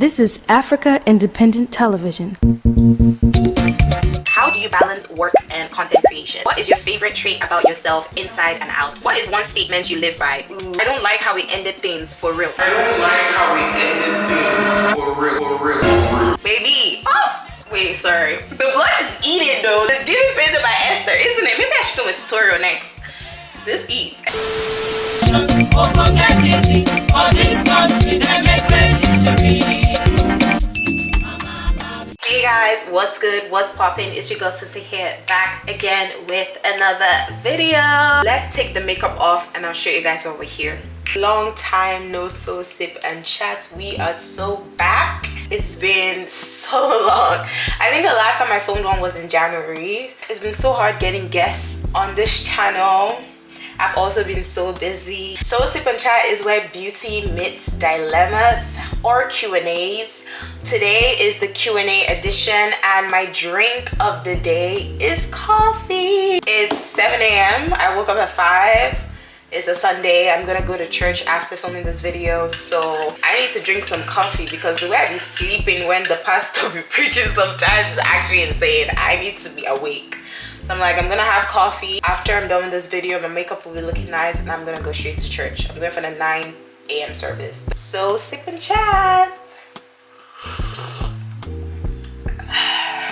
This is Africa Independent Television. How do you balance work and content creation? What is your favorite trait about yourself inside and out? What is one statement you live by? I don't like how we ended things for real. I don't like how we ended things for real. Baby! Oh! Wait, sorry. The blush is eating though. It's giving Princess by Esther, isn't it? Maybe I should film a tutorial next. This eats. Hey guys, what's good? What's poppin'? It's your girl Sister here, back again with another video. Let's take the makeup off and I'll show you guys what we're here. Long time no so sip and chat. We are so back. It's been so long. I think the last time I filmed one was in January. It's been so hard getting guests on this channel. I've also been so busy. So Sip and Chat is where beauty meets dilemmas or Q&As. Today is the Q&A edition and my drink of the day is coffee. It's 7 a.m. I woke up at 5. It's a Sunday. I'm gonna go to church after filming this video, so I need to drink some coffee because the way I be sleeping when the pastor be preaching sometimes is actually insane. I need to be awake. So I'm like, I'm gonna have coffee. After I'm done with this video, my makeup will be looking nice and I'm gonna go straight to church. I'm going for the 9 a.m. service. So sip and chat.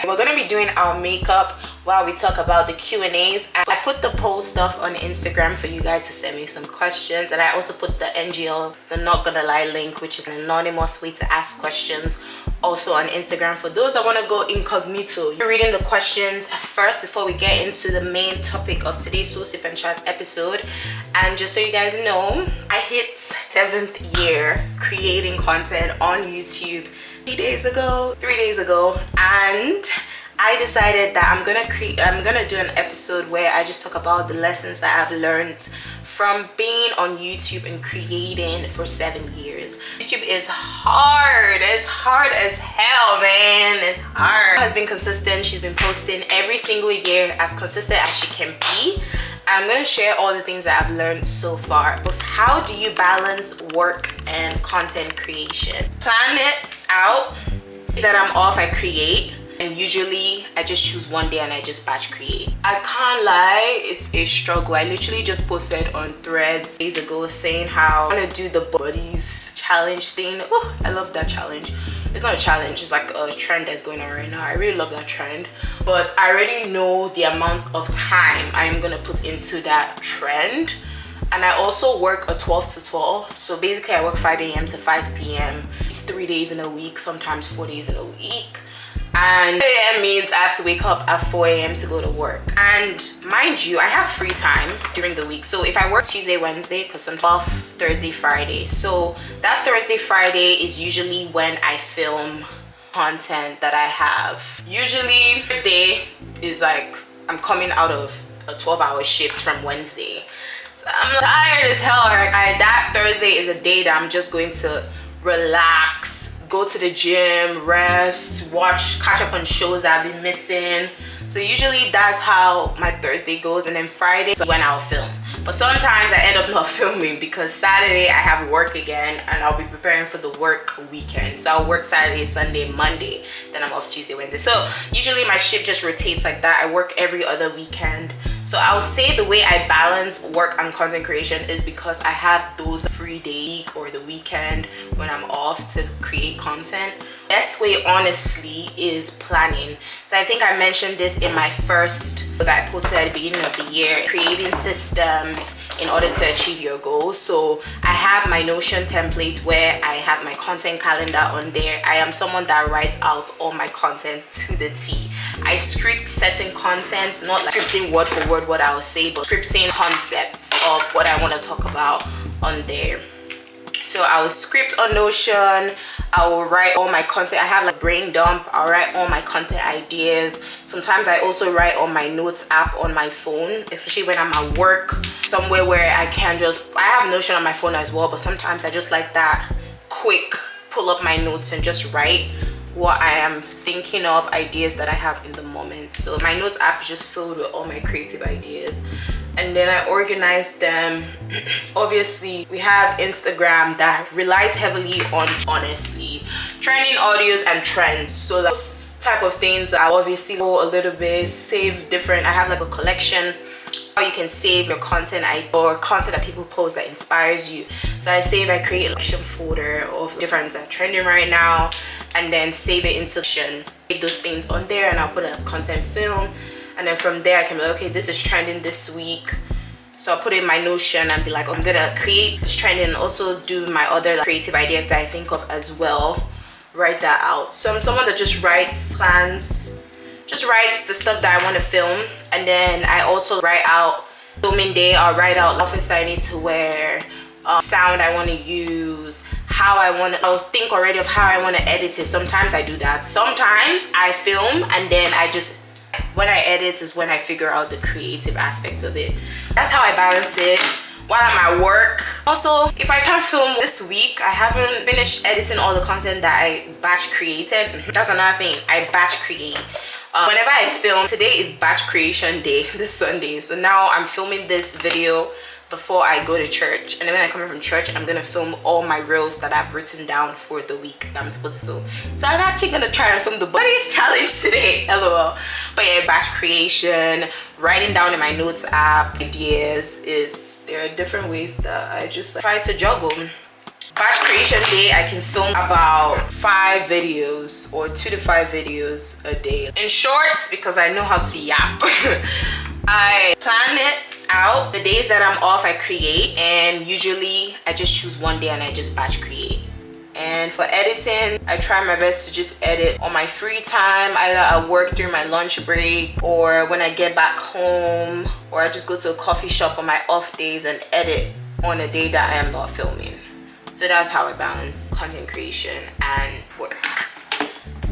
We're gonna be doing our makeup while we talk about the Q&As. I put the poll stuff on Instagram for you guys to send me some questions, and I also put the NGL, the Not Gonna Lie link, which is an anonymous way to ask questions, also on Instagram for those that want to go incognito. You're reading the questions first before we get into the main topic of today's Soul Sip and Chat episode. And just so you guys know, I hit 7th year creating content on YouTube 3 days ago, and I decided that I'm gonna do an episode where I just talk about the lessons that I've learned from being on YouTube and creating for 7 years. YouTube is hard. It's hard as hell, man. It's hard. Has been consistent. She's been posting every single year, as consistent as she can be. I'm gonna share all the things that I've learned so far. But how do you balance work and content creation? Plan it out. That I'm off, I create. And usually I just choose one day and I just batch create. I can't lie, it's a struggle. I literally just posted on Threads days ago saying how I want to do the bodies challenge thing. Oh, I love that challenge. It's not a challenge, it's like a trend that's going on right now. I really love that trend, but I already know the amount of time I'm gonna put into that trend. And I also work a 12 to 12, so basically I work 5 a.m. to 5 p.m. It's 3 days in a week, sometimes 4 days in a week. And 3 a.m. means I have to wake up at 4 a.m. to go to work. And mind you, I have free time during the week. So if I work Tuesday, Wednesday, because I'm off Thursday, Friday. So that Thursday, Friday is usually when I film content that I have. Usually Thursday is like I'm coming out of a 12-hour shift from Wednesday. So I'm tired as hell. Like that Thursday is a day that I'm just going to relax, go to the gym, rest, catch up on shows that I've been missing. So usually that's how my Thursday goes, and then Friday is when I'll film. But sometimes I end up not filming because Saturday I have work again and I'll be preparing for the work weekend. So I'll work Saturday, Sunday, Monday, then I'm off Tuesday, Wednesday. So usually my shift just rotates like that. I work every other weekend. So I'll say the way I balance work and content creation is because I have those free days or the weekend when I'm off to create content. Best way honestly is planning. So I think I mentioned this in my first that I posted at the beginning of the year, creating systems in order to achieve your goals. So I have my Notion template where I have my content calendar on there. I am someone that writes out all my content to the T. I script certain content, not like scripting word for word what I will say, but scripting concepts of what I want to talk about on there. So I will script on Notion. I will write all my content. I have like brain dump. I'll write all my content ideas. Sometimes I also write on my notes app on my phone, especially when I'm at work somewhere where I have Notion on my phone as well, but sometimes I just like that quick pull up my notes and just write what I am thinking of, ideas that I have in the moment. So my notes app is just filled with all my creative ideas. and then I organize them. Obviously, we have Instagram that relies heavily on, honestly, trending audios and trends. So those type of things, I obviously go a little bit, save different. I have like a collection how you can save your content or content that people post that inspires you. So I create a collection folder of different that are trending right now, and then save it into take those things on there, and I'll put it as content film. And then from there I can be like, okay, this is trending this week, so I'll put it in my Notion and be like, I'm gonna create this trending and also do my other like, creative ideas that I think of as well, write that out. So I'm someone that just writes plans, just writes the stuff that I want to film, and then I also write out filming day. I'll write out outfits I need to wear, sound I want to use, I'll think already of how I want to edit it. Sometimes I do that. Sometimes I film and then when I edit is when I figure out the creative aspect of it. That's how I balance it while I'm at work. Also, if I can't film this week, I haven't finished editing all the content that I batch created. That's another thing, I batch create. Whenever I film, today is batch creation day, this Sunday. So now I'm filming this video before I go to church, and then when I come in from church, I'm gonna film all my reels that I've written down for the week that I'm supposed to film. So I'm actually gonna try and film the buddies challenge today, lol. But yeah, batch creation, writing down in my notes app ideas, there are different ways that I just try to juggle. Batch creation day, I can film about 5 videos or 2 to 5 videos a day. In short, because I know how to yap, I plan it out. The days that I'm off, I create, and usually I just choose one day and I just batch create. And for editing, I try my best to just edit on my free time, either at work during my lunch break, or when I get back home, or I just go to a coffee shop on my off days and edit on a day that I am not filming. So that's how I balance content creation and work.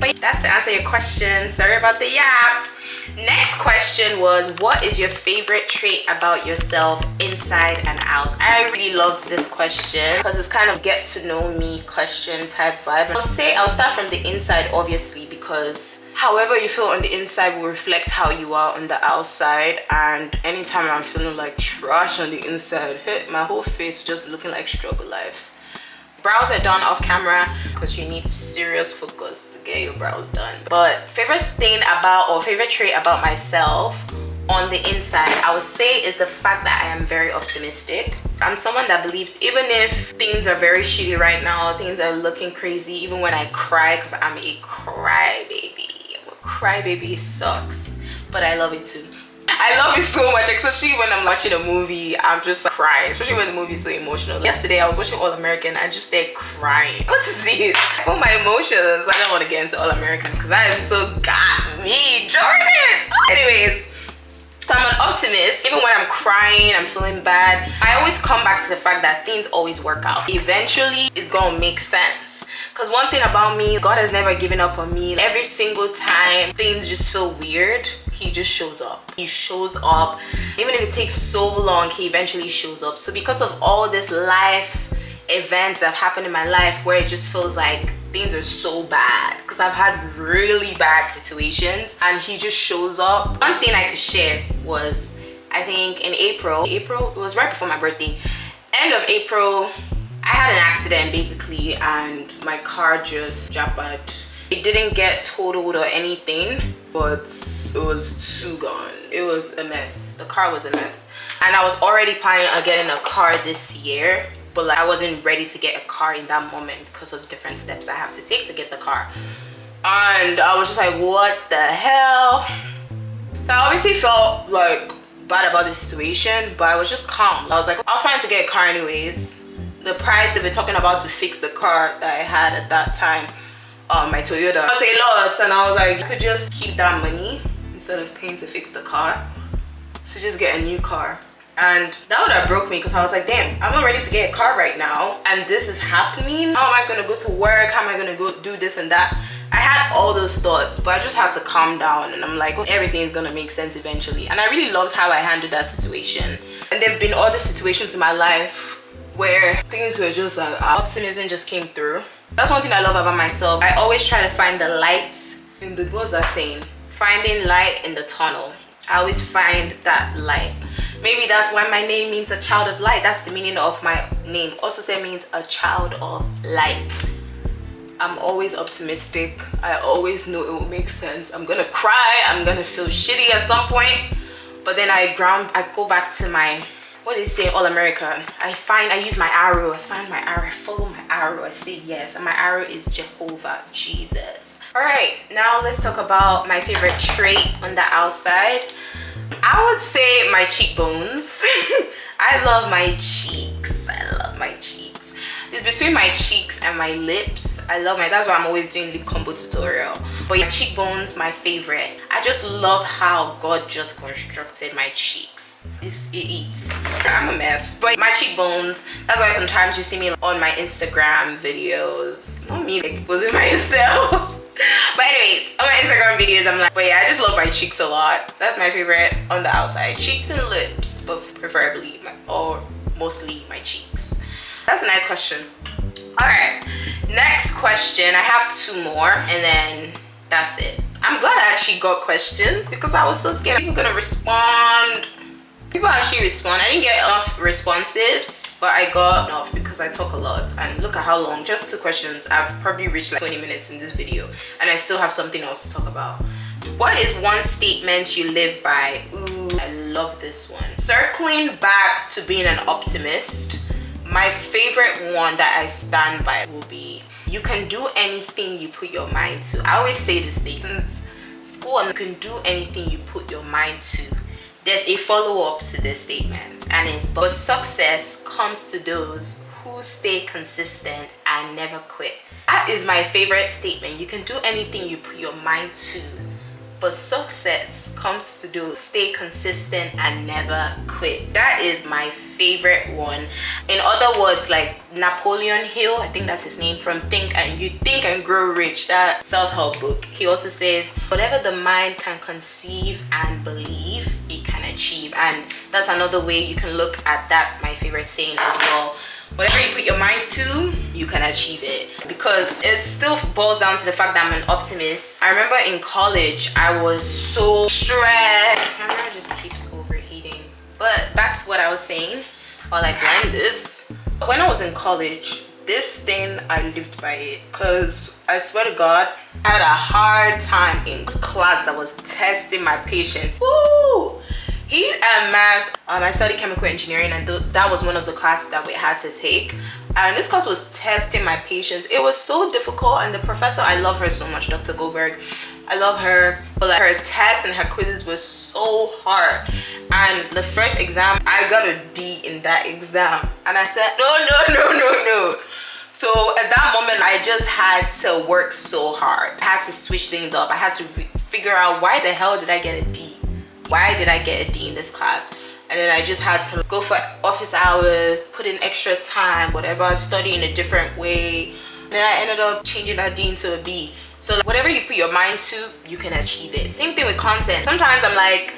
But that's to answer your question. Sorry about the yap. Next question was, what is your favorite trait about yourself inside and out? I really loved this question because it's kind of get to know me question type vibe. I'll start from the inside, obviously, because however you feel on the inside will reflect how you are on the outside. And anytime I'm feeling like trash on the inside, my whole face just looking like struggle life. Brows are done off camera because you need serious focus to get your brows done. But favorite trait about myself on the inside, I would say, is the fact that I am very optimistic. I'm someone that believes even if things are very shitty right now, things are looking crazy, even when I cry, because I'm a crybaby. I'm a crybaby, it sucks, but I love it too. I love it so much, especially when I'm watching a movie. I'm just crying, especially when the movie is so emotional. Yesterday I was watching All American and just started crying. What is this? I feel my emotions. I don't want to get into All American because that has so got me, Jordan. Anyways, so I'm an optimist. Even when I'm crying, I'm feeling bad, I always come back to the fact that things always work out. Eventually it's gonna make sense. Because one thing about me, God has never given up on me. Every single time things just feel weird, he just shows up. He shows up. Even if it takes so long, he eventually shows up. So because of all this life events that have happened in my life where it just feels like things are so bad, because I've had really bad situations, and he just shows up. One thing I could share was, I think in April, it was right before my birthday, end of April, I had an accident basically, and my car just jabbered. It didn't get totaled or anything, but it was too gone. It was a mess. The car was a mess. And I was already planning on getting a car this year, but like I wasn't ready to get a car in that moment because of different steps I have to take to get the car. And I was just like, what the hell? So I obviously felt like bad about the situation, but I was just calm. I was like, I was planning to get a car anyways. The price they were talking about to fix the car that I had at that time, my Toyota, was a lot, and I was like, you could just keep that money instead of paying to fix the car, to just get a new car. And that would have broke me, because I was like, damn, I'm not ready to get a car right now, and this is happening. How am I gonna go to work? How am I gonna go do this and that? I had all those thoughts, but I just had to calm down, and I'm like, well, everything is gonna make sense eventually. And I really loved how I handled that situation. And there have been other situations in my life where things were just like, optimism just came through. That's one thing I love about myself. I always try to find the light in the, what's that saying? Finding light in the tunnel. I always find that light. Maybe that's why my name means a child of light. That's the meaning of my name. Also say means a child of light. I'm always optimistic. I always know it will make sense. I'm gonna cry. I'm gonna feel shitty at some point. But then I go back to my, what do you say, all American. I use my arrow. I find my arrow. I follow my arrow. I say yes. And my arrow is Jehovah, Jesus. All right, now let's talk about my favorite trait on the outside. I would say my cheekbones. I love my cheeks. I love my cheeks. It's between my cheeks and my lips. I love that's why I'm always doing lip combo tutorial. But yeah, cheekbones, my favorite. I just love how God just constructed my cheeks. It eats. I'm a mess. But my cheekbones, that's why sometimes you see me on my Instagram videos. Not me exposing myself. But anyways, on my Instagram videos, I'm like, but yeah, I just love my cheeks a lot. That's my favorite on the outside. Cheeks and lips, but preferably or mostly my cheeks. That's a nice question. All right, next question. I have 2 more and then that's it. I'm glad I actually got questions because I was so scared people gonna respond. People actually respond. I didn't get enough responses, but I got enough because I talk a lot. And look at how long, just 2 questions. I've probably reached like 20 minutes in this video and I still have something else to talk about. What is one statement you live by? Ooh, I love this one. Circling back to being an optimist, my favorite one that I stand by will be, you can do anything you put your mind to. I always say this thing since school, you can do anything you put your mind to. There's a follow-up to this statement and it's, but success comes to those who stay consistent and never quit. That is my favorite statement. You can do anything you put your mind to, but success comes to those who stay consistent and never quit. That is my favorite one. In other words, like Napoleon Hill, I think that's his name, from Think and Grow Rich, that self-help book. He also says, whatever the mind can conceive and believe, it can achieve. And that's another way you can look at that, my favorite saying as well. Whatever you put your mind to, you can achieve it. Because it still boils down to the fact that I'm an optimist. I remember in college, I was so stressed. My camera just keeps overheating. But back to what I was saying while I blend this. When I was in college, this thing, I lived by it. Because I swear to God, I had a hard time in this class that was testing my patience. Woo! Heat and maths, I studied chemical engineering and that was one of the classes that we had to take. And this class was testing my patience. It was so difficult and the professor, I love her so much, Dr. Goldberg. I love her, but like her tests and her quizzes were so hard. And the first exam, I got a D in that exam. And I said, no. So at that moment, I just had to work so hard. I had to switch things up. I had to figure out why the hell did I get a D? Why did I get a D in this class? And then I just had to go for office hours, put in extra time, whatever, study in a different way. And then I ended up changing that D into a B. So like, whatever you put your mind to, you can achieve it. Same thing with content. Sometimes I'm like,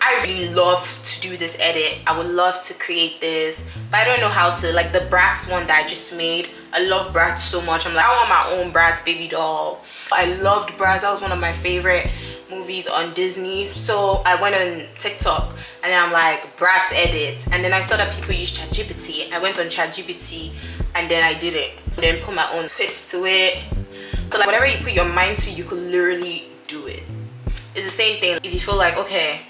I really love to do this edit. I would love to create this, but I don't know how to. Like the Bratz one that I just made. I love Bratz so much. I'm like, I want my own Bratz baby doll. I loved Bratz. That was one of my favorite movies on Disney. So I went on TikTok and I'm like, Bratz edit. And then I saw that people use ChatGPT. I went on ChatGPT and then I did it. Then put my own twist to it. So like whatever you put your mind to, you could literally do it. It's the same thing. If you feel like, okay,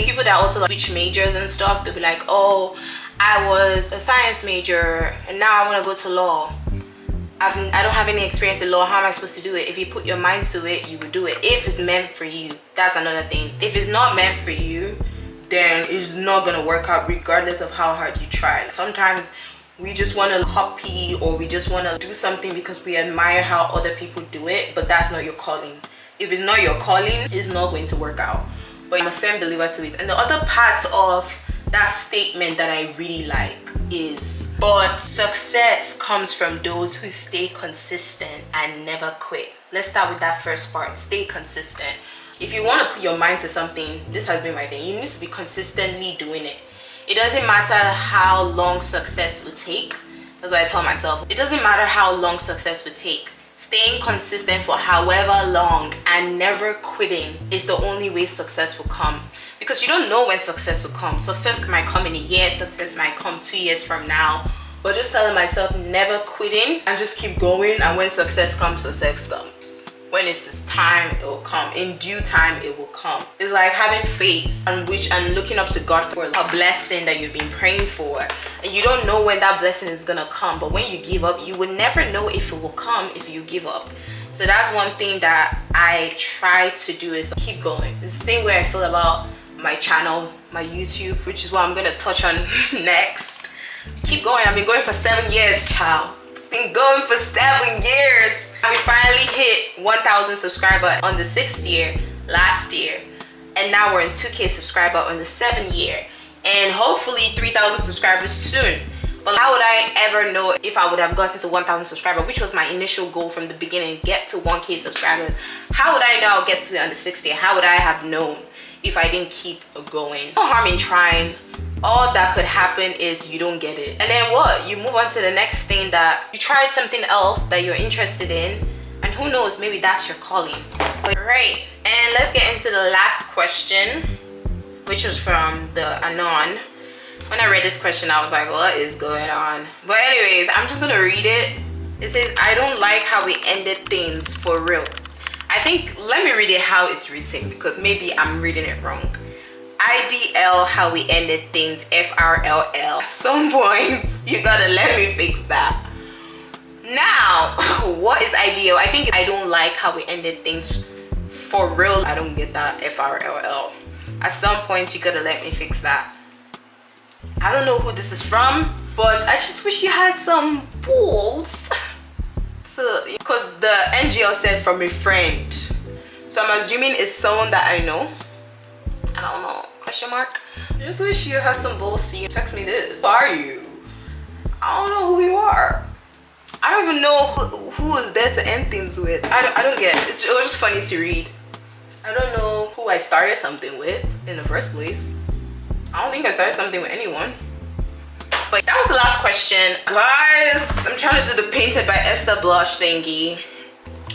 people that also like switch majors and stuff, they'll be like, oh, I was a science major and now I want to go to law. I don't have any experience in law. How am I supposed to do it? If you put your mind to it, you will do it. If it's meant for you, that's another thing. If it's not meant for you, then it's not gonna work out regardless of how hard you try. Sometimes we just want to copy or we just want to do something because we admire how other people do it, but that's not your calling. If it's not your calling, it's not going to work out. But I'm a firm believer to it. And the other part of that statement that I really like is, but success comes from those who stay consistent and never quit. Let's start with that first part. Stay consistent. If you want to put your mind to something, this has been my thing, you need to be consistently doing it. It doesn't matter how long success will take. That's what I tell myself. It doesn't matter how long success will take. Staying consistent for however long and never quitting is the only way success will come. because you don't know when success will come. Success might come in a year, success might come 2 years from now. But just telling myself never quitting and just keep going, and when success comes, success comes. When it's its time, it will come. In due time, it will come. It's like having faith and looking up to God for a blessing that you've been praying for. And you don't know when that blessing is gonna come. But when you give up, you will never know if it will come if you give up. So that's one thing that I try to do, is keep going. It's the same way I feel about my channel, my YouTube, which is what I'm gonna touch on next. Keep going. I've been going for 7 years, child. Been going for 7 years. And we finally hit 1,000 subscribers on the 6th year last year, and now we're in 2K subscriber on the 7th year, and hopefully 3,000 subscribers soon. But how would I ever know if I would have gotten to 1,000 subscribers, which was my initial goal from the beginning, get to 1K subscribers? How would I know I'll get to it on the 6th year? How would I have known if I didn't keep going? No harm in trying. All that could happen is you don't get it, and then what? You move on to the next thing, that you tried something else that you're interested in, and who knows, maybe that's your calling. Right, and let's get into the last question, which was from the Anon. When I read this question, I was like, what is going on? But anyways, I'm just gonna read it. It says, I don't like how we ended things, for real. I think, let me read it how it's written, because maybe I'm reading it wrong. IDL, how we ended things, FRLL. Some points, you gotta let me fix that. Now, what is ideal? I think I don't like how we ended things, for real. I don't get that, FRLL. At some point, you gotta let me fix that. I don't know who this is from, but I just wish you had some balls. Because the NGL said from a friend. So I'm assuming it's someone that I know. I don't know, question mark. I just wish you had some balls to text me this. Who are you? I don't know who you are. I don't even know who is there to end things with. I don't get it. It was just funny to read. I don't know who I started something with in the first place. I don't think I started something with anyone. But that was the last question. Guys, I'm trying to do the Painted by Esther blush thingy.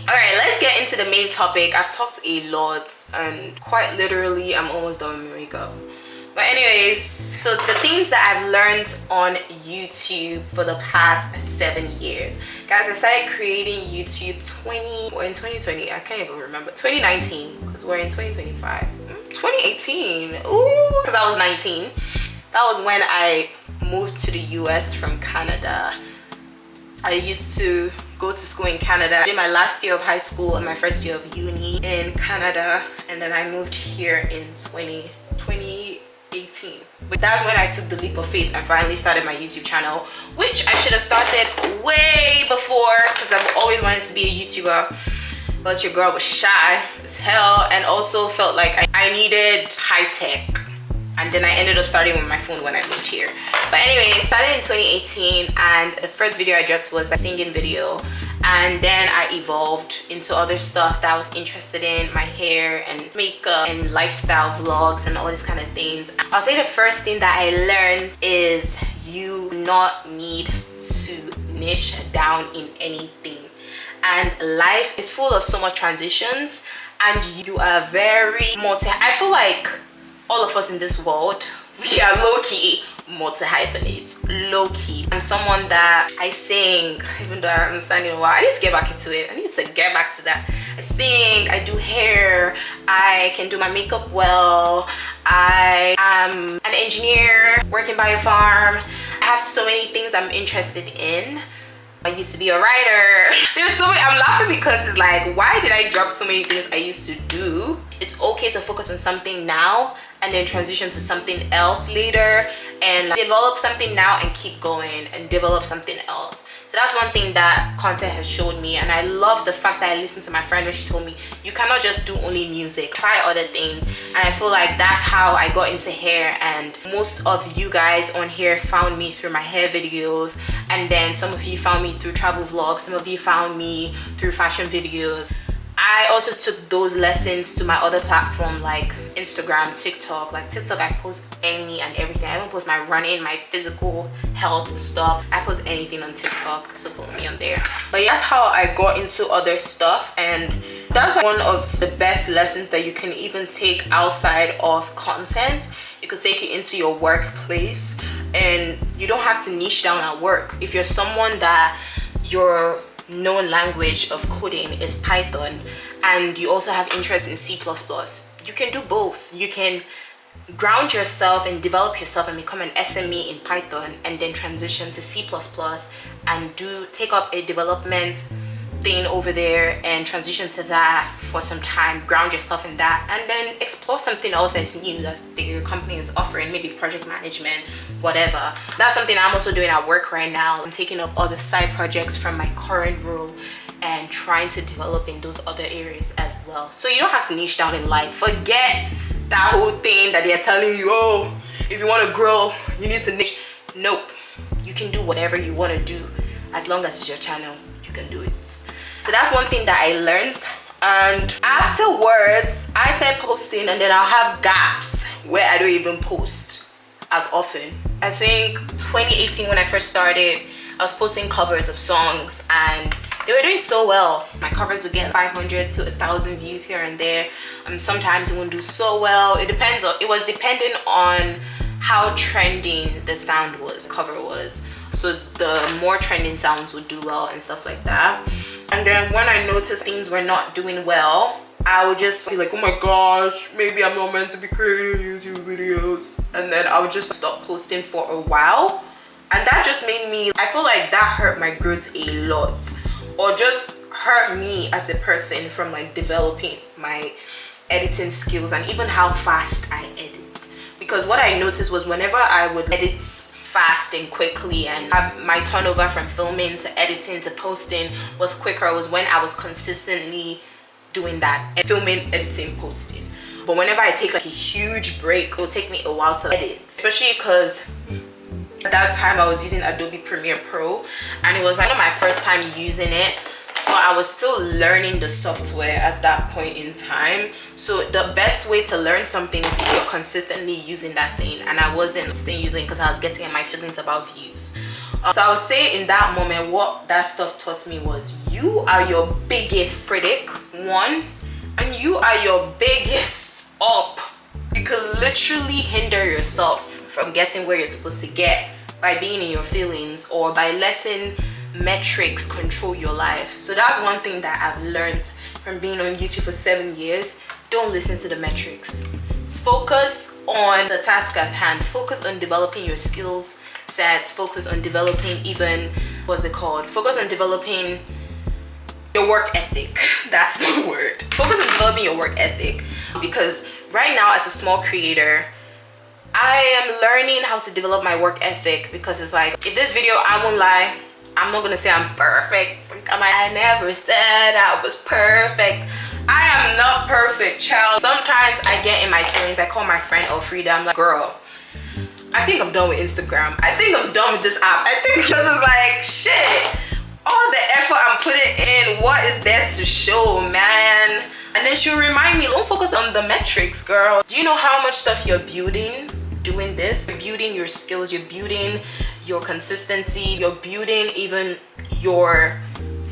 Alright, let's get into the main topic. I've talked a lot, and quite literally I'm almost done with my makeup. But anyways, so the things that I've learned on YouTube for the past 7 years. Guys, I started creating YouTube in 2020. I can't even remember. 2019, because we're in 2025. 2018. Ooh, because I was 19. That was when I moved to the US from Canada. I used to go to school in Canada. I did my last year of high school and my first year of uni in Canada, and then I moved here in 2018. But that's when I took the leap of faith and finally started my YouTube channel, which I should have started way before, because I've always wanted to be a YouTuber, but your girl was shy as hell and also felt like I needed high tech. And then I ended up starting with my phone when I moved here. But anyway, it started in 2018, and the first video I dropped was a singing video, and then I evolved into other stuff that I was interested in, my hair and makeup and lifestyle vlogs and all these kind of things. I'll say the first thing that I learned is you not need to niche down in anything, and life is full of so much transitions, and you are very I feel like all of us in this world, we are low-key multi-hyphenates, low-key. I'm someone that I sing, even though I haven't sang in a while. I need to get back into it. I need to get back to that. I sing, I do hair, I can do my makeup well, I am an engineer working by a farm. I have so many things I'm interested in. I used to be a writer. There's so many. I'm laughing because it's like, why did I drop so many things I used to do? It's okay to focus on something now and then transition to something else later, and like, develop something now and keep going and develop something else. So that's one thing that content has showed me, and I love the fact that I listened to my friend when she told me you cannot just do only music, try other things. And I feel like that's how I got into hair, and most of you guys on here found me through my hair videos, and then some of you found me through travel vlogs, some of you found me through fashion videos. I also took those lessons to my other platform like Instagram, TikTok. Like TikTok, I post any and everything. I don't post my running, my physical health stuff. I post anything on TikTok, so follow me on there. But yeah, that's how I got into other stuff, and that's like one of the best lessons that you can even take outside of content. You could take it into your workplace, and you don't have to niche down at work. If you're someone that your known language of coding is Python and you also have interest in C++, you can do both. You can ground yourself and develop yourself and become an SME in Python, and then transition to C++ and take up a development thing over there and transition to that for some time, ground yourself in that, and then explore something else that's new that your company is offering, maybe project management, whatever. That's something I'm also doing at work right now. I'm taking up other side projects from my current role and trying to develop in those other areas as well. So you don't have to niche down in life. Forget that whole thing that they're telling you, oh, if you want to grow, you need to niche. Nope. You can do whatever you want to do as long as it's your channel. You can do it. So that's one thing that I learned. And afterwards, I started posting, and then I'll have gaps where I don't even post as often. I think 2018 when I first started, I was posting covers of songs and they were doing so well. My covers would get 500 to 1,000 views here and there. Sometimes it wouldn't do so well. It was dependent on how trending the cover was. So the more trending sounds would do well and stuff like that. And then when I noticed things were not doing well, I would just be like, oh my gosh, maybe I'm not meant to be creating YouTube videos. And then I would just stop posting for a while. And that just made me, I feel like that hurt my growth a lot. Or just hurt me as a person from like developing my editing skills and even how fast I edit. Because what I noticed was whenever I would edit fast and quickly and my turnover from filming to editing to posting was quicker, was when I was consistently doing that, filming, editing, posting. But whenever I take like a huge break, it will take me a while to edit, especially because at that time I was using Adobe Premiere Pro and it was like my first time using it. So I was still learning the software at that point in time. So the best way to learn something is if you're consistently using that thing, and I wasn't still using it because I was getting in my feelings about views. So I would say in that moment what that stuff taught me was you are your biggest critic, one, and you are your biggest up. You could literally hinder yourself from getting where you're supposed to get by being in your feelings or by letting metrics control your life. So that's one thing that I've learned from being on YouTube for 7 years. Don't listen to the metrics. Focus on the task at hand. Focus on developing your skills sets. Focus on developing focus on developing your work ethic. That's the word. Focus on developing your work ethic, because right now as a small creator, I am learning how to develop my work ethic, because it's like, if this video, I won't lie, I'm not gonna say I'm perfect. I never said I was perfect. I am not perfect, child. Sometimes I get in my feelings. I call my friend Elfrida. I'm like, girl, I think I'm done with Instagram. I think I'm done with this app. I think this is like, shit. All the effort I'm putting in, what is there to show, man? And then she'll remind me, don't focus on the metrics, girl. Do you know how much stuff you're building doing this? You're building your skills, you're building your consistency, you're building even your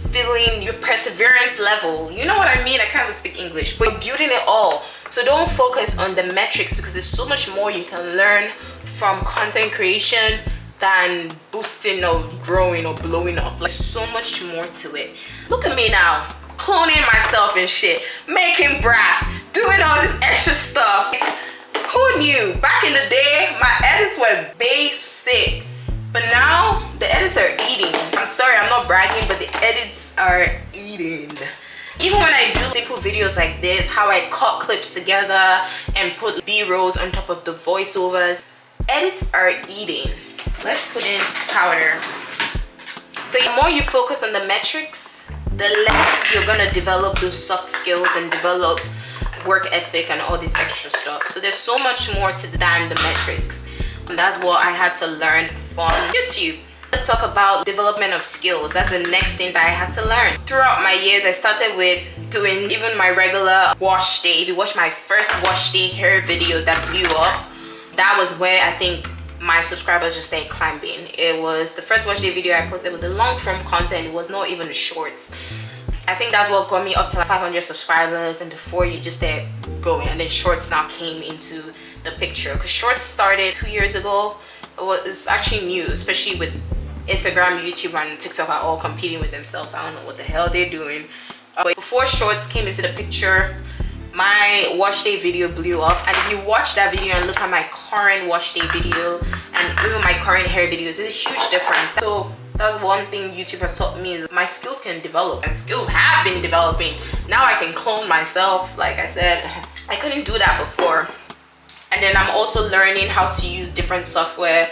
feeling, your perseverance level. You know what I mean? I can't even speak English, but you're building it all. So don't focus on the metrics, because there's so much more you can learn from content creation than boosting or growing or blowing up. Like, so much more to it. Look at me now, cloning myself and shit, making brats, doing all this extra stuff. Who knew? Back in the day, my edits were basic, but now the edits are eating. I'm sorry, I'm not bragging, but the edits are eating. Even when I do simple videos like this, how I cut clips together and put B-rolls on top of the voiceovers, edits are eating. Let's put in powder. So the more you focus on the metrics, the less you're gonna develop those soft skills and develop work ethic and all this extra stuff. So there's so much more to than the metrics, and that's what I had to learn from YouTube. Let's talk about development of skills. That's the next thing that I had to learn. Throughout my years, I started with doing even my regular wash day. If you watch my first wash day hair video that blew up, that was where I think my subscribers just started climbing. It was the first wash day video I posted. It was a long form content. It was not even shorts. I think that's what got me up to like 500 subscribers, and before you just started going, and then shorts now came into the picture, because shorts started 2 years ago. It's actually new, especially with Instagram, YouTube, and TikTok are all competing with themselves. I don't know what the hell they're doing. But before shorts came into the picture, my wash day video blew up. And if you watch that video and look at my current wash day video and even my current hair videos, there's a huge difference. So that's one thing YouTube has taught me, is my skills can develop. My skills have been developing. Now I can clone myself. Like I said, I couldn't do that before. And then I'm also learning how to use different software.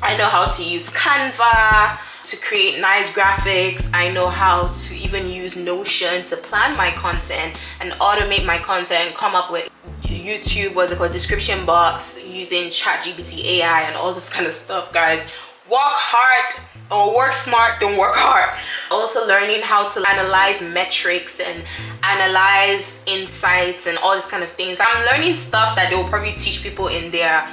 I know how to use Canva to create nice graphics. I know how to even use Notion to plan my content and automate my content, come up with YouTube, what's it called, description box, using ChatGPT AI and all this kind of stuff. Guys, work hard or work smart, don't work hard. Also learning how to analyze metrics and analyze insights and all these kind of things. I'm learning stuff that they will probably teach people in their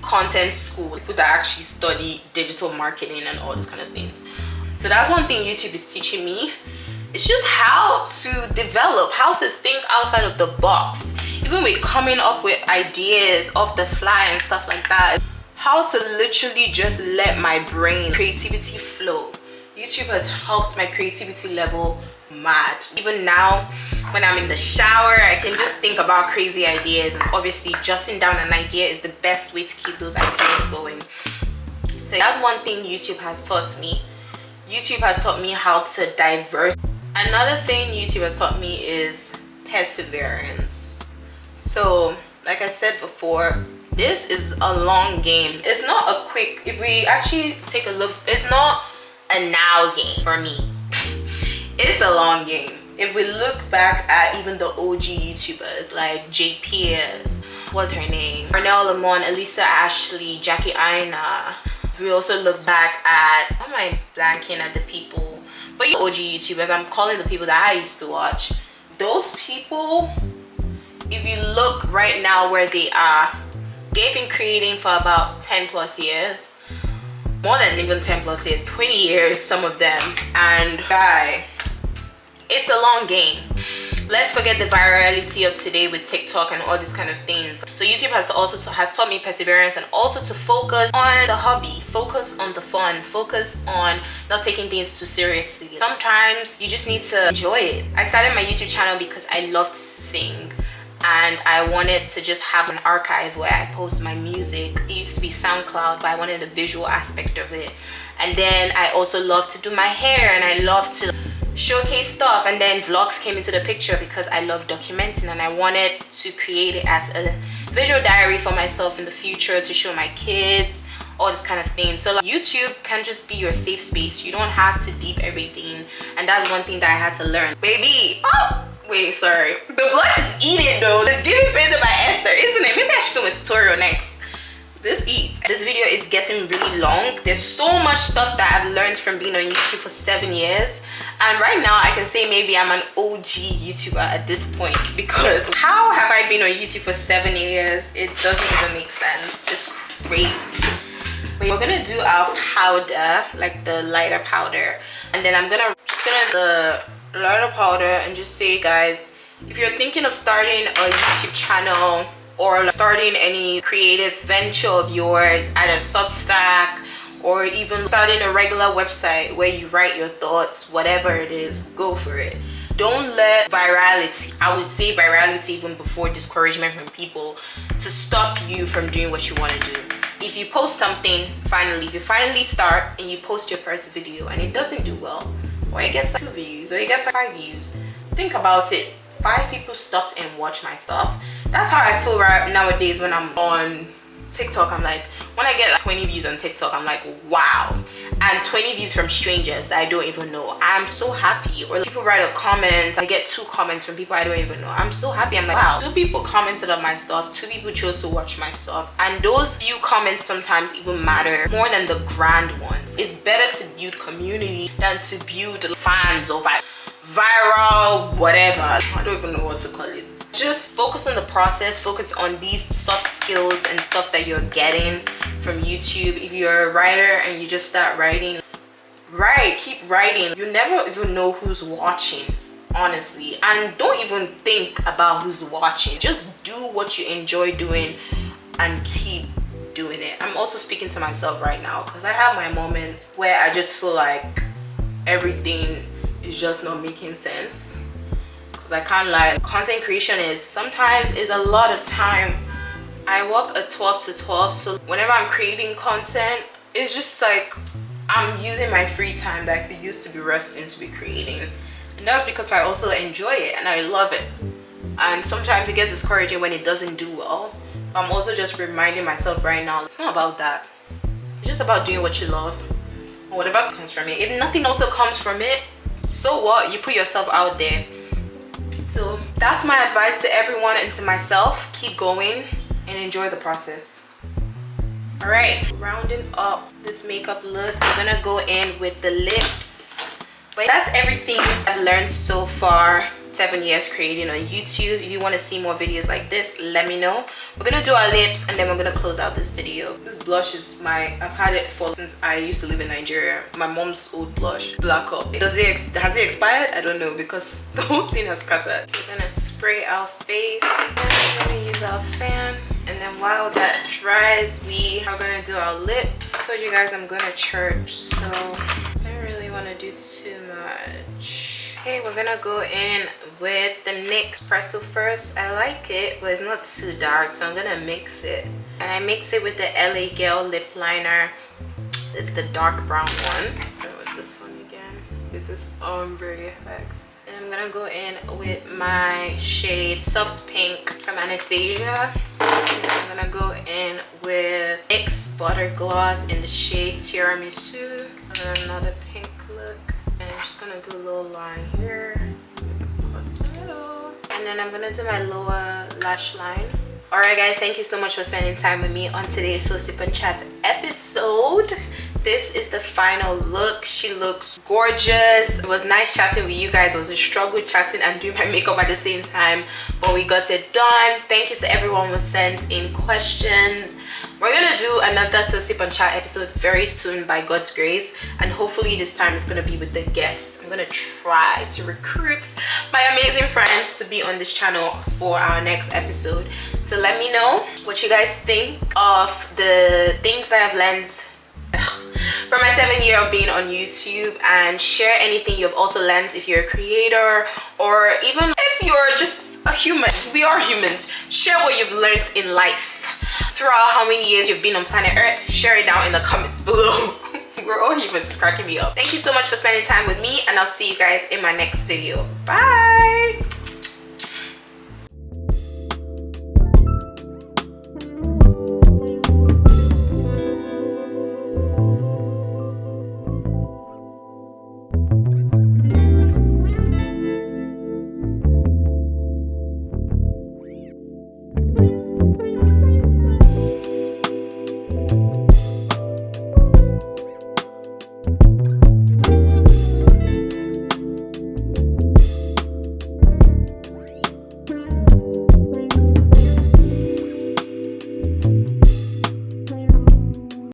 content school, people that actually study digital marketing and all these kind of things. So that's one thing YouTube is teaching me. It's just how to develop, how to think outside of the box, even with coming up with ideas off the fly and stuff like that. How to literally just let my brain creativity flow. YouTube has helped my creativity level mad. Even now when I'm in the shower, I can just think about crazy ideas, and obviously jotting down an idea is the best way to keep those ideas going. So that's one thing YouTube has taught me. YouTube has taught me how to diverse. Another thing YouTube has taught me is perseverance. So like I said before, this is a long game. It's not a quick, if we actually take a look, it's not a now game for me. It's a long game. If we look back at even the OG YouTubers like JPS, what's her name, Arnell Lamont, Elisa Ashley, Jackie Aina. We also look back at, how am I blanking at the people, but you OG YouTubers, I'm calling the people that I used to watch. Those people, if you look right now where they are, they've been creating for about 10 plus years, more than even 10 plus years, 20 years, some of them. And it's a long game. Let's forget the virality of today with TikTok and all these kind of things. So YouTube has taught me perseverance, and also to focus on the hobby, focus on the fun, focus on not taking things too seriously. Sometimes you just need to enjoy it. I started my YouTube channel because I loved to sing, and I wanted to just have an archive where I post my music. It used to be SoundCloud, but I wanted the visual aspect of it. And then I also love to do my hair, and I love to showcase stuff, and then vlogs came into the picture because I love documenting, and I wanted to create it as a visual diary for myself in the future to show my kids, all this kind of thing. So like, YouTube can just be your safe space. You don't have to deep everything, and that's one thing that I had to learn. Baby, oh wait, sorry, the blush is eating though. It's giving Painted by Esther, isn't it? Maybe I should film a tutorial next. This eats. This video is getting really long. There's so much stuff that I've learned from being on YouTube for 7 years, and right now I can say maybe I'm an OG YouTuber at this point, because how have I been on YouTube for 7 years? It doesn't even make sense. It's crazy. But we're gonna do our powder, like the lighter powder, and then I'm just gonna the lighter powder and just say, guys, if you're thinking of starting a YouTube channel or starting any creative venture of yours, either Substack or even starting a regular website where you write your thoughts, whatever it is, go for it. Don't let virality, I would say virality even before discouragement from people, to stop you from doing what you want to do. If you post something, if you finally start and you post your first video and it doesn't do well, or it gets 2 views or it gets 5 views, think about it. 5 people stopped and watched my stuff. That's how I feel right nowadays when I'm on TikTok. I'm like, when I get like 20 views on TikTok, I'm like, wow. And 20 views from strangers that I don't even know, I'm so happy. Or like, people write a comment, I get 2 comments from people I don't even know, I'm so happy. I'm like, wow, 2 people commented on my stuff, 2 people chose to watch my stuff, and those few comments sometimes even matter more than the grand ones. It's better to build community than to build fans or viral, whatever. I don't even know what to call it. Just focus on the process, focus on these soft skills and stuff that you're getting from YouTube. If you're a writer and you just start writing, keep writing. You never even know who's watching, honestly, and don't even think about who's watching. Just do what you enjoy doing and keep doing it. I'm also speaking to myself right now because I have my moments where I just feel like everything is just not making sense, because I can't lie, content creation is sometimes a lot of time. I work a 12 to 12, so whenever I'm creating content, it's just like I'm using my free time that I could use to be resting to be creating, and that's because I also enjoy it and I love it. And sometimes it gets discouraging when it doesn't do well, but I'm also just reminding myself right now, it's not about that. It's just about doing what you love, or whatever comes from it. If nothing also comes from it, so what? You put yourself out there. So that's my advice to everyone and to myself. Keep going and enjoy the process. All right, rounding up this makeup look, we're gonna go in with the lips. But that's everything I've learned so far. 7 years creating on YouTube. If you want to see more videos like this, let me know. We're gonna do our lips and then we're gonna close out this video. This blush is I've had it since I used to live in Nigeria. My mom's old blush, Black Up. Has it expired? I don't know, because the whole thing has scattered. We're gonna spray our face and we're gonna use our fan, and then while that dries, we are gonna do our lips. I told you guys I'm going to church, so I don't really want to do too much. Okay, we're gonna go in with the NYX Espresso first. I like it, but it's not too dark, so I'm gonna mix it. And I mix it with the LA Girl lip liner. It's the dark brown one. With this one again, with this ombre effect. And I'm gonna go in with my shade Soft Pink from Anastasia. And I'm gonna go in with NYX Butter Gloss in the shade Tiramisu. And another pink look. And I'm just gonna do a little line here, and then I'm gonna do my lower lash line. All right guys, thank you so much for spending time with me on today's So Sip and Chat episode. This is the final look. She looks gorgeous. It was nice chatting with you guys. It was a struggle chatting and doing my makeup at the same time, but we got it done. Thank you to everyone who sent in questions. We're gonna do another So Sip and Chat episode very soon by God's grace, and hopefully this time it's gonna be with the guests. I'm gonna try to recruit my amazing friends to be on this channel for our next episode. So let me know what you guys think of the things that I've learned from my 7 year of being on YouTube, and share anything you've also learned if you're a creator, or even if you're just a human. We are humans. Share what you've learned in life throughout how many years you've been on planet Earth. Share it down in the comments below. We're all humans. Cracking me up. Thank you so much for spending time with me, and I'll see you guys in my next video. Bye.